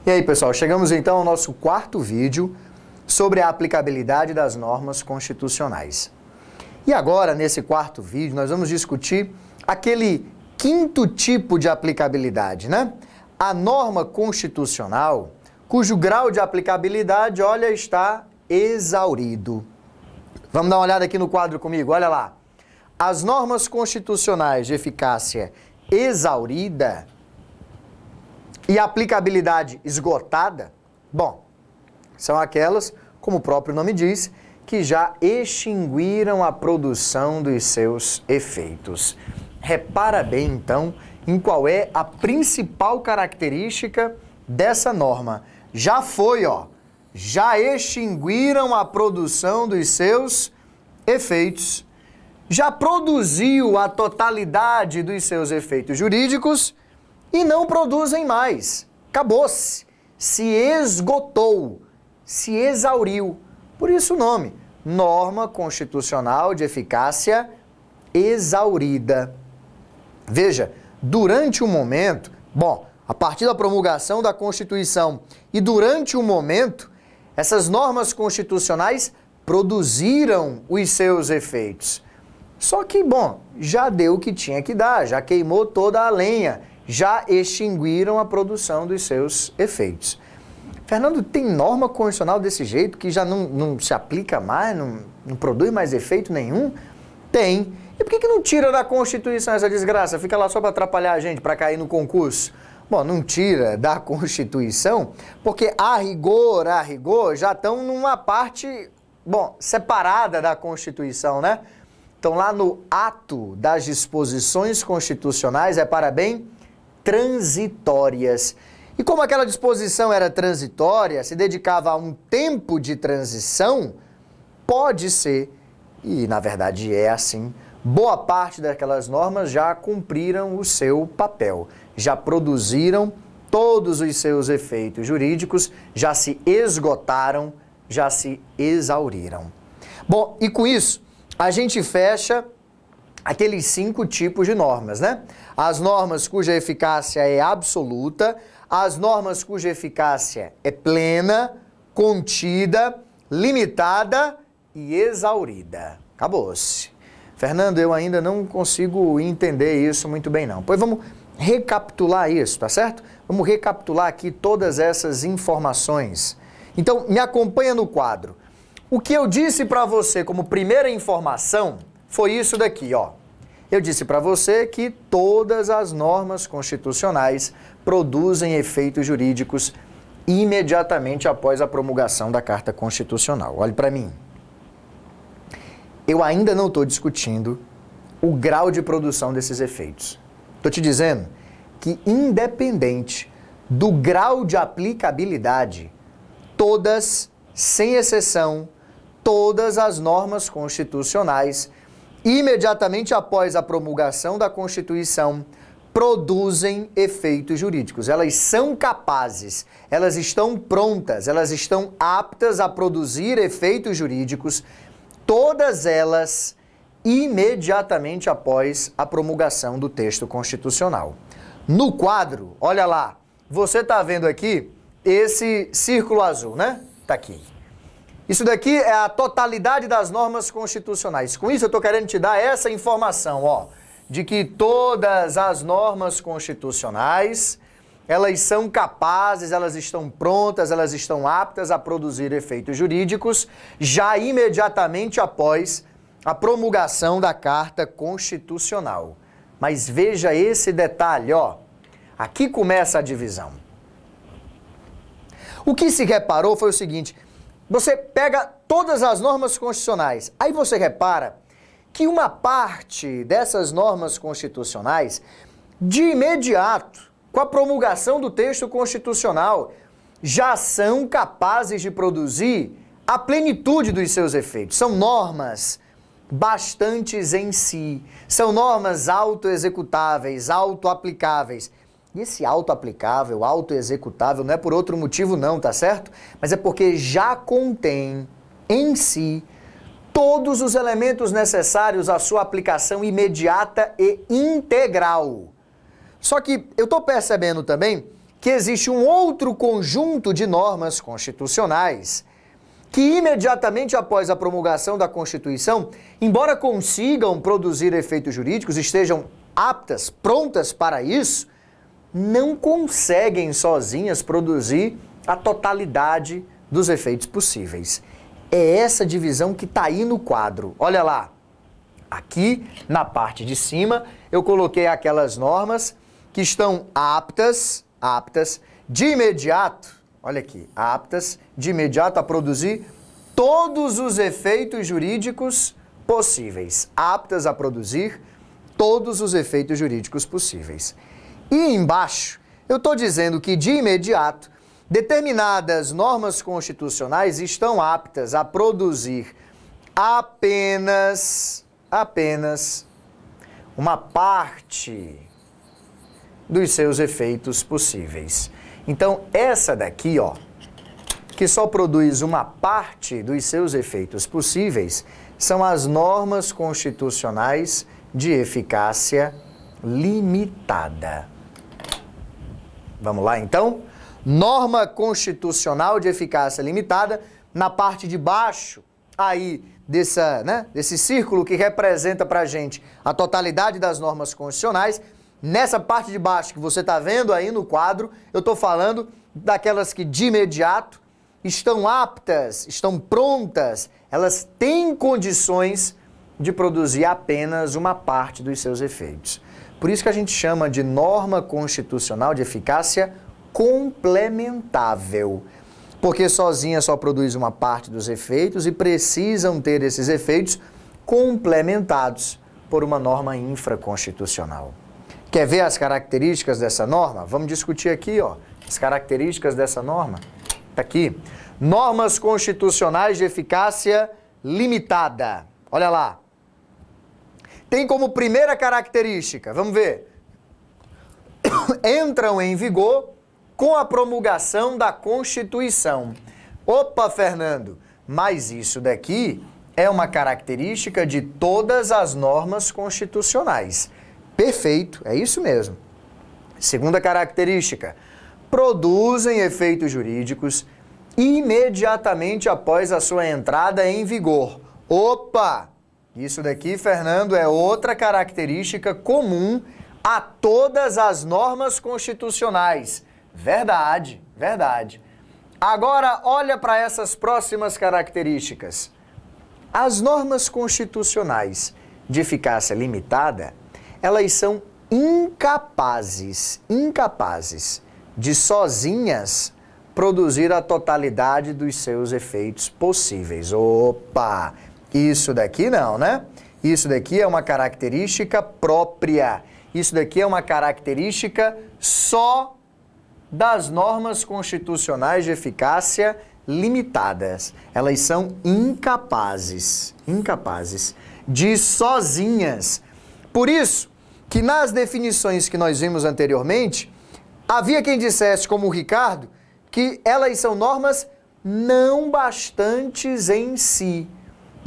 E aí, pessoal, chegamos então ao nosso quarto vídeo sobre a aplicabilidade das normas constitucionais. E agora, nesse quarto vídeo, nós vamos discutir aquele quinto tipo de aplicabilidade, né? A norma constitucional, cujo grau de aplicabilidade, olha, está exaurido. Vamos dar uma olhada aqui no quadro comigo, olha lá. As normas constitucionais de eficácia exaurida e aplicabilidade esgotada, bom, são aquelas, como o próprio nome diz, que já extinguiram a produção dos seus efeitos. Repara bem, então, em qual é a principal característica dessa norma. Já foi, ó, já extinguiram a produção dos seus efeitos. Já produziu a totalidade dos seus efeitos jurídicos e não produzem mais. Acabou-se. Se esgotou, se exauriu. Por isso o nome, norma constitucional de eficácia exaurida. Veja, durante o momento, bom, a partir da promulgação da Constituição e durante o momento, essas normas constitucionais produziram os seus efeitos. Só que, bom, já deu o que tinha que dar, já queimou toda a lenha, já extinguiram a produção dos seus efeitos. Fernando, tem norma constitucional desse jeito que já não se aplica mais, não produz mais efeito nenhum? Tem. E por que não tira da Constituição essa desgraça? Fica lá só para atrapalhar a gente, para cair no concurso? Bom, não tira da Constituição, porque a rigor, já estão numa parte, bom, separada da Constituição, né? Então lá no ato das disposições constitucionais é para bem transitórias. E como aquela disposição era transitória, se dedicava a um tempo de transição, pode ser, e na verdade é assim, boa parte daquelas normas já cumpriram o seu papel, já produziram todos os seus efeitos jurídicos, já se esgotaram, já se exauriram. Bom, e com isso, a gente fecha aqueles 5 tipos de normas, né? As normas cuja eficácia é absoluta, as normas cuja eficácia é plena, contida, limitada e exaurida. Acabou-se. Fernando, eu ainda não consigo entender isso muito bem, não. Pois vamos recapitular isso, tá certo? Vamos recapitular aqui todas essas informações. Então, me acompanha no quadro. O que eu disse para você como primeira informação foi isso daqui, ó. Eu disse para você que todas as normas constitucionais produzem efeitos jurídicos imediatamente após a promulgação da Carta Constitucional. Olhe para mim. Eu ainda não estou discutindo o grau de produção desses efeitos. Estou te dizendo que, independente do grau de aplicabilidade, todas, sem exceção, todas as normas constitucionais, imediatamente após a promulgação da Constituição, produzem efeitos jurídicos. Elas são capazes, elas estão prontas, elas estão aptas a produzir efeitos jurídicos, todas elas imediatamente após a promulgação do texto constitucional. No quadro, olha lá, você está vendo aqui esse círculo azul, né? Está aqui. Isso daqui é a totalidade das normas constitucionais. Com isso eu estou querendo te dar essa informação, ó, de que todas as normas constitucionais, elas são capazes, elas estão prontas, elas estão aptas a produzir efeitos jurídicos já imediatamente após a promulgação da Carta Constitucional. Mas veja esse detalhe, ó. Aqui começa a divisão. O que se reparou foi o seguinte: você pega todas as normas constitucionais, aí você repara que uma parte dessas normas constitucionais, de imediato, com a promulgação do texto constitucional, já são capazes de produzir a plenitude dos seus efeitos. São normas bastantes em si, são normas autoexecutáveis, autoaplicáveis. E esse auto-aplicável, auto-executável, não é por outro motivo não, tá certo? Mas é porque já contém em si todos os elementos necessários à sua aplicação imediata e integral. Só que eu estou percebendo também que existe um outro conjunto de normas constitucionais que imediatamente após a promulgação da Constituição, embora consigam produzir efeitos jurídicos, estejam aptas, prontas para isso, não conseguem sozinhas produzir a totalidade dos efeitos possíveis. É essa divisão que está aí no quadro. Olha lá, aqui na parte de cima eu coloquei aquelas normas que estão aptas de imediato, olha aqui, aptas de imediato a produzir todos os efeitos jurídicos possíveis. Aptas a produzir todos os efeitos jurídicos possíveis. E embaixo, eu estou dizendo que de imediato, determinadas normas constitucionais estão aptas a produzir apenas uma parte dos seus efeitos possíveis. Então, essa daqui, ó, que só produz uma parte dos seus efeitos possíveis, são as normas constitucionais de eficácia limitada. Vamos lá, então? Norma constitucional de eficácia limitada, na parte de baixo, aí, desse círculo que representa pra gente a totalidade das normas constitucionais. Nessa parte de baixo que você está vendo aí no quadro, eu estou falando daquelas que de imediato estão aptas, estão prontas, elas têm condições de produzir apenas uma parte dos seus efeitos. Por isso que a gente chama de norma constitucional de eficácia complementável, porque sozinha só produz uma parte dos efeitos e precisam ter esses efeitos complementados por uma norma infraconstitucional. Quer ver as características dessa norma? Vamos discutir aqui, ó, as características dessa norma. Está aqui. Normas constitucionais de eficácia limitada. Olha lá. Tem como primeira característica, vamos ver, entram em vigor com a promulgação da Constituição. Opa, Fernando, mas isso daqui é uma característica de todas as normas constitucionais. Perfeito, é isso mesmo. Segunda característica, produzem efeitos jurídicos imediatamente após a sua entrada em vigor. Opa! Isso daqui, Fernando, é outra característica comum a todas as normas constitucionais. Verdade, verdade. Agora, olha para essas próximas características. As normas constitucionais de eficácia limitada, elas são incapazes de sozinhas produzir a totalidade dos seus efeitos possíveis. Opa! Isso daqui não, né? Isso daqui é uma característica própria. Isso daqui é uma característica só das normas constitucionais de eficácia limitadas. Elas são incapazes de sozinhas. Por isso que nas definições que nós vimos anteriormente, havia quem dissesse, como o Ricardo, que elas são normas não bastantes em si.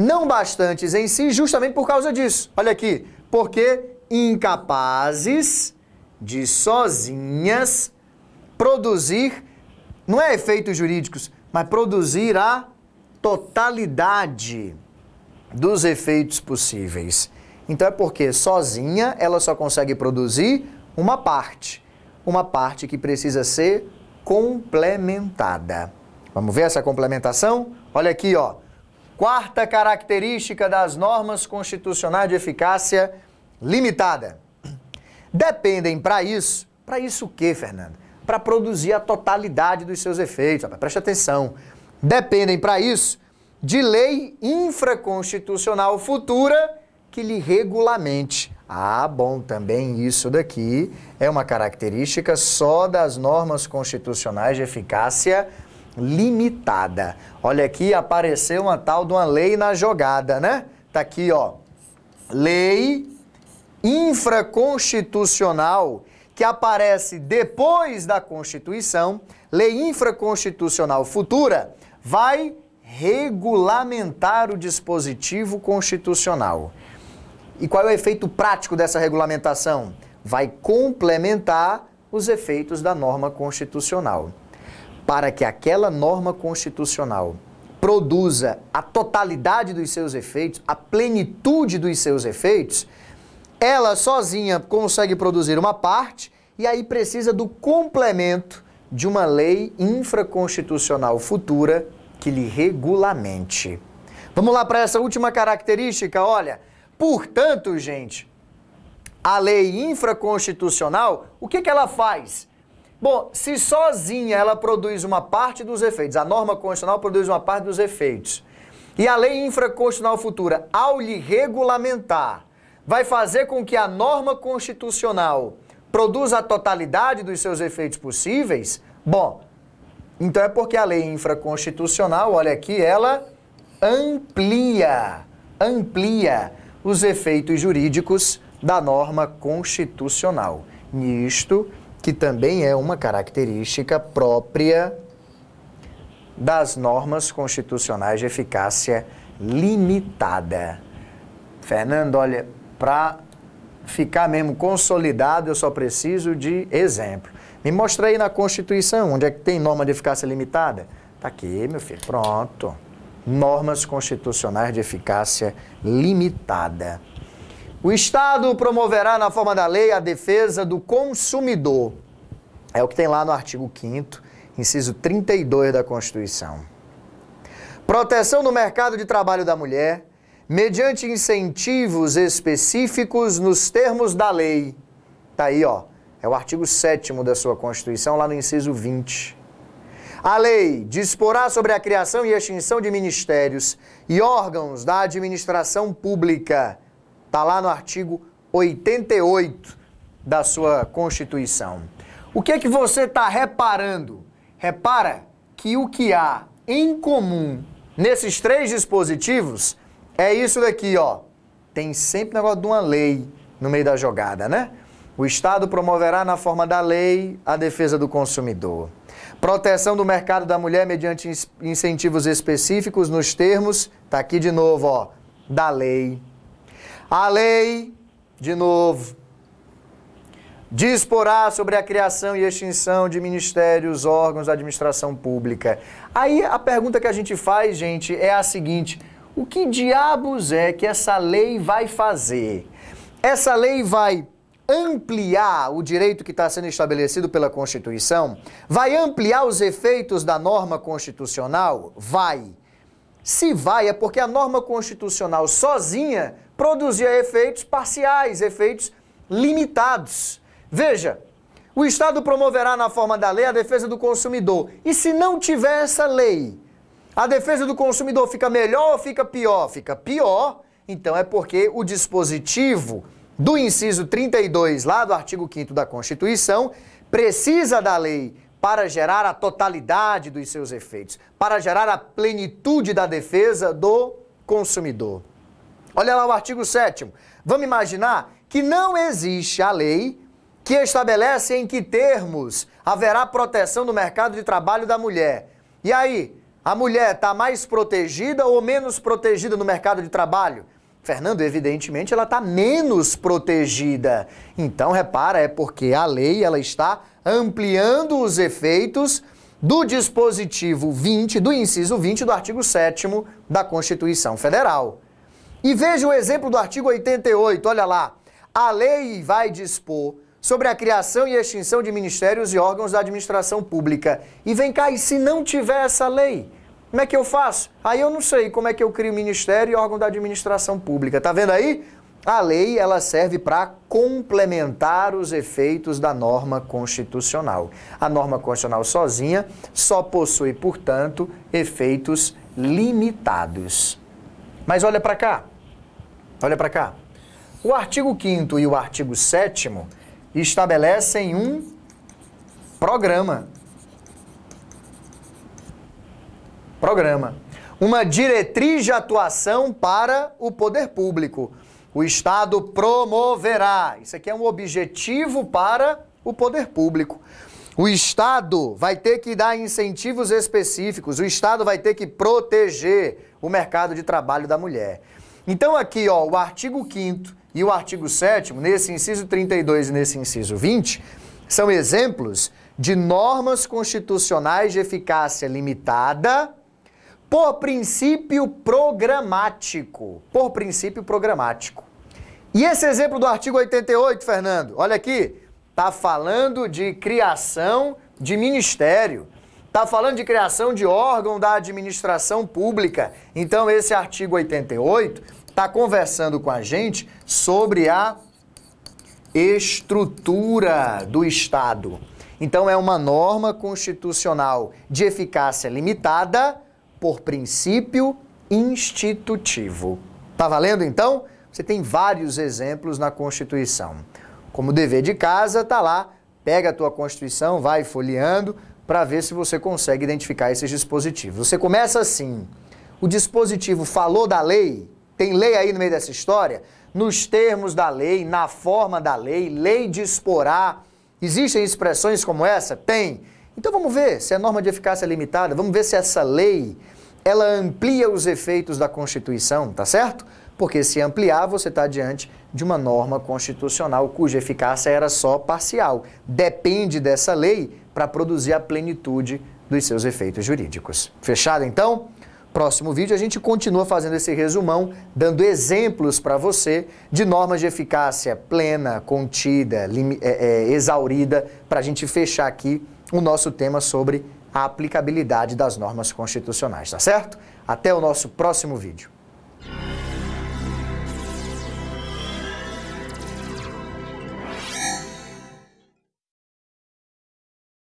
Não bastantes em si justamente por causa disso. Olha aqui, porque incapazes de sozinhas produzir, não é efeitos jurídicos, mas produzir a totalidade dos efeitos possíveis. Então é porque sozinha ela só consegue produzir uma parte que precisa ser complementada. Vamos ver essa complementação? Olha aqui, ó. Quarta característica das normas constitucionais de eficácia limitada. Dependem para isso o quê, Fernando? Para produzir a totalidade dos seus efeitos. Preste atenção. Dependem para isso de lei infraconstitucional futura que lhe regulamente. Ah, bom, também isso daqui é uma característica só das normas constitucionais de eficácia limitada. Olha aqui, apareceu uma tal de uma lei na jogada, né? Tá aqui, ó. Lei infraconstitucional que aparece depois da Constituição, lei infraconstitucional futura, vai regulamentar o dispositivo constitucional. E qual é o efeito prático dessa regulamentação? Vai complementar os efeitos da norma constitucional. Para que aquela norma constitucional produza a totalidade dos seus efeitos, a plenitude dos seus efeitos, ela sozinha consegue produzir uma parte e aí precisa do complemento de uma lei infraconstitucional futura que lhe regulamente. Vamos lá para essa última característica, olha. Portanto, gente, a lei infraconstitucional, o que ela faz? Bom, se sozinha ela produz uma parte dos efeitos, a norma constitucional produz uma parte dos efeitos, e a lei infraconstitucional futura, ao lhe regulamentar, vai fazer com que a norma constitucional produza a totalidade dos seus efeitos possíveis, bom, então é porque a lei infraconstitucional, olha aqui, ela amplia os efeitos jurídicos da norma constitucional. Nisto que também é uma característica própria das normas constitucionais de eficácia limitada. Fernando, olha, para ficar mesmo consolidado, eu só preciso de exemplo. Me mostra aí na Constituição, onde é que tem norma de eficácia limitada? Tá aqui, meu filho, pronto. Normas constitucionais de eficácia limitada. O Estado promoverá na forma da lei a defesa do consumidor. É o que tem lá no artigo 5º, inciso 32 da Constituição. Proteção do mercado de trabalho da mulher, mediante incentivos específicos nos termos da lei. Tá aí, ó. É o artigo 7º da sua Constituição, lá no inciso 20. A lei disporá sobre a criação e extinção de ministérios e órgãos da administração pública. Está lá no artigo 88 da sua Constituição. O que é que você está reparando? Repara que o que há em comum nesses três dispositivos é isso daqui, ó. Tem sempre o negócio de uma lei no meio da jogada, né? O Estado promoverá na forma da lei a defesa do consumidor. Proteção do mercado da mulher mediante incentivos específicos nos termos, tá aqui de novo, ó, da lei. A lei, de novo, disporá sobre a criação e extinção de ministérios, órgãos da administração pública. Aí a pergunta que a gente faz, gente, é a seguinte: o que diabos é que essa lei vai fazer? Essa lei vai ampliar o direito que está sendo estabelecido pela Constituição? Vai ampliar os efeitos da norma constitucional? Vai. Se vai, é porque a norma constitucional sozinha produzia efeitos parciais, efeitos limitados. Veja, o Estado promoverá na forma da lei a defesa do consumidor. E se não tiver essa lei, a defesa do consumidor fica melhor ou fica pior? Fica pior. Então é porque o dispositivo do inciso 32, lá do artigo 5º da Constituição, precisa da lei para gerar a totalidade dos seus efeitos, para gerar a plenitude da defesa do consumidor. Olha lá o artigo 7º. Vamos imaginar que não existe a lei que estabelece em que termos haverá proteção do mercado de trabalho da mulher. E aí, a mulher está mais protegida ou menos protegida no mercado de trabalho? Fernando, evidentemente, ela está menos protegida. Então, repara, é porque a lei ela está ampliando os efeitos do dispositivo 20, do inciso 20 do artigo 7º da Constituição Federal. E veja o exemplo do artigo 88, olha lá. A lei vai dispor sobre a criação e extinção de ministérios e órgãos da administração pública. E vem cá, e se não tiver essa lei? Como é que eu faço? Aí eu não sei como é que eu crio ministério e órgão da administração pública. Tá vendo aí? A lei, ela serve para complementar os efeitos da norma constitucional. A norma constitucional sozinha só possui, portanto, efeitos limitados. Mas olha para cá. Olha para cá. O artigo 5º e o artigo 7º estabelecem um programa. Uma diretriz de atuação para o poder público. O Estado promoverá. Isso aqui é um objetivo para o poder público. O Estado vai ter que dar incentivos específicos. O Estado vai ter que proteger o mercado de trabalho da mulher. Então aqui, ó, o artigo 5º e o artigo 7º, nesse inciso 32 e nesse inciso 20, São exemplos de normas constitucionais de eficácia limitada por princípio programático. Por princípio programático. E esse exemplo do artigo 88, Fernando, olha aqui, está falando de criação de ministério, está falando de criação de órgão da administração pública. Então, esse artigo 88 está conversando com a gente sobre a estrutura do Estado. Então, é uma norma constitucional de eficácia limitada por princípio institutivo. Tá valendo, então? Você tem vários exemplos na Constituição. Como dever de casa, tá lá, pega a tua Constituição, vai folheando para ver se você consegue identificar esses dispositivos. Você começa assim, o dispositivo falou da lei, tem lei aí no meio dessa história? Nos termos da lei, na forma da lei, lei disporá. Existem expressões como essa? Tem. Então vamos ver se é norma de eficácia limitada, vamos ver se essa lei, ela amplia os efeitos da Constituição, tá certo? Porque se ampliar, você está diante de uma norma constitucional cuja eficácia era só parcial. Depende dessa lei para produzir a plenitude dos seus efeitos jurídicos. Fechado, então? Próximo vídeo a gente continua fazendo esse resumão, dando exemplos para você de normas de eficácia plena, contida, exaurida, para a gente fechar aqui o nosso tema sobre a aplicabilidade das normas constitucionais, tá certo? Até o nosso próximo vídeo.